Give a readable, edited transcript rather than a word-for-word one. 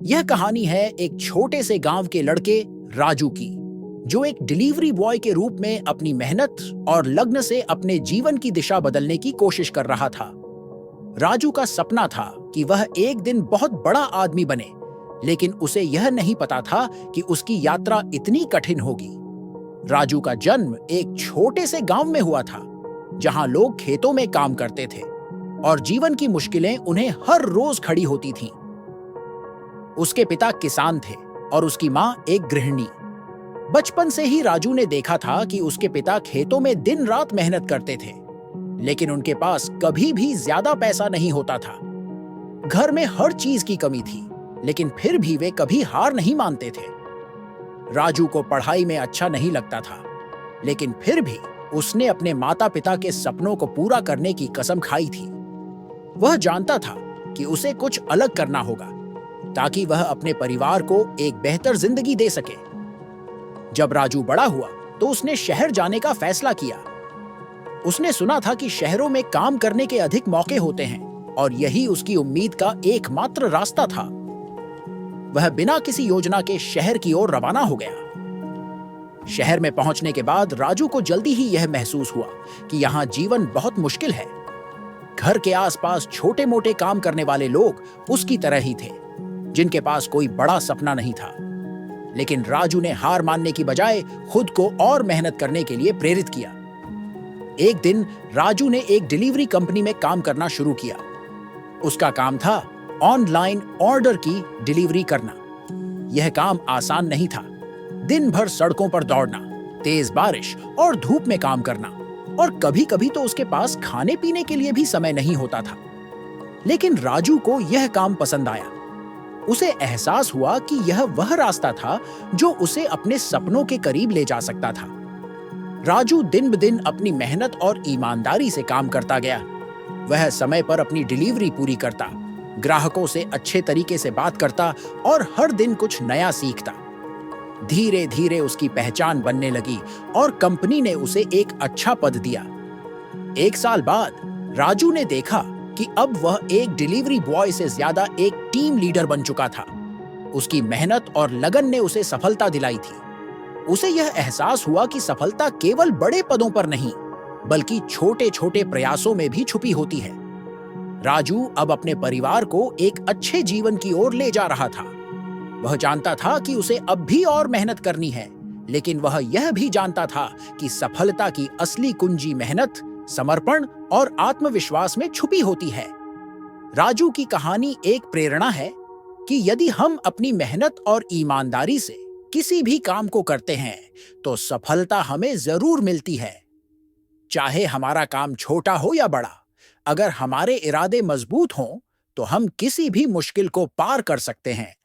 यह कहानी है एक छोटे से गांव के लड़के राजू की, जो एक डिलीवरी बॉय के रूप में अपनी मेहनत और लगन से अपने जीवन की दिशा बदलने की कोशिश कर रहा था। राजू का सपना था कि वह एक दिन बहुत बड़ा आदमी बने, लेकिन उसे यह नहीं पता था कि उसकी यात्रा इतनी कठिन होगी। राजू का जन्म एक छोटे से गांव में हुआ था, जहां लोग खेतों में काम करते थे और जीवन की मुश्किलें उन्हें हर रोज खड़ी होती थीं। उसके पिता किसान थे और उसकी मां एक गृहिणी। बचपन से ही राजू ने देखा था कि उसके पिता खेतों में दिन रात मेहनत करते थे, लेकिन उनके पास कभी भी ज्यादा पैसा नहीं होता था। घर में हर चीज की कमी थी, लेकिन फिर भी वे कभी हार नहीं मानते थे। राजू को पढ़ाई में अच्छा नहीं लगता था, लेकिन फिर भी उसने अपने माता पिता के सपनों को पूरा करने की कसम खाई थी। वह जानता था कि उसे कुछ अलग करना होगा, ताकि वह अपने परिवार को एक बेहतर जिंदगी दे सके। जब राजू बड़ा हुआ तो उसने शहर जाने का फैसला किया। उसने सुना था कि शहरों में काम करने के अधिक मौके होते हैं और यही उसकी उम्मीद का एकमात्र रास्ता था। वह बिना किसी योजना के शहर की ओर रवाना हो गया। शहर में पहुंचने के बाद राजू को जल्दी ही यह महसूस हुआ कि यहाँ जीवन बहुत मुश्किल है। घर के आसपास छोटे मोटे काम करने वाले लोग उसकी तरह ही थे, जिनके पास कोई बड़ा सपना नहीं था। लेकिन राजू ने हार मानने की बजाय खुद को और मेहनत करने के लिए प्रेरित किया। एक दिन राजू ने एक डिलीवरी कंपनी में काम करना शुरू किया। उसका काम था ऑनलाइन ऑर्डर की डिलीवरी करना। यह काम आसान नहीं था। दिन भर सड़कों पर दौड़ना, तेज बारिश और धूप में काम करना, और कभी-कभी तो उसके पास खाने पीने के लिए भी समय नहीं होता था। लेकिन राजू को यह काम पसंद आया। उसे एहसास हुआ कि यह वह रास्ता था जो उसे अपने सपनों के करीब ले जा सकता था। राजू दिन ब दिन अपनी मेहनत और ईमानदारी से काम करता गया। वह समय पर अपनी डिलीवरी पूरी करता, ग्राहकों से अच्छे तरीके से बात करता और हर दिन कुछ नया सीखता। धीरे धीरे उसकी पहचान बनने लगी और कंपनी ने उसे एक अच्छा पद दिया। एक साल बाद राजू ने देखा कि अब वह एक डिलीवरी बॉय से ज्यादा एक टीम लीडर बन चुका था। उसकी मेहनत और लगन ने उसे सफलता दिलाई थी। उसे यह एहसास हुआ कि सफलता केवल बड़े पदों पर नहीं, बल्कि छोटे-छोटे प्रयासों में भी छुपी होती है। राजू अब अपने परिवार को एक अच्छे जीवन की ओर ले जा रहा था। वह जानता था कि उसे अब भी और मेहनत करनी है, लेकिन वह यह भी जानता था कि सफलता की असली कुंजी मेहनत, समर्पण और आत्मविश्वास में छुपी होती है। राजू की कहानी एक प्रेरणा है कि यदि हम अपनी मेहनत और ईमानदारी से किसी भी काम को करते हैं, तो सफलता हमें जरूर मिलती है। चाहे हमारा काम छोटा हो या बड़ा, अगर हमारे इरादे मजबूत हों, तो हम किसी भी मुश्किल को पार कर सकते हैं।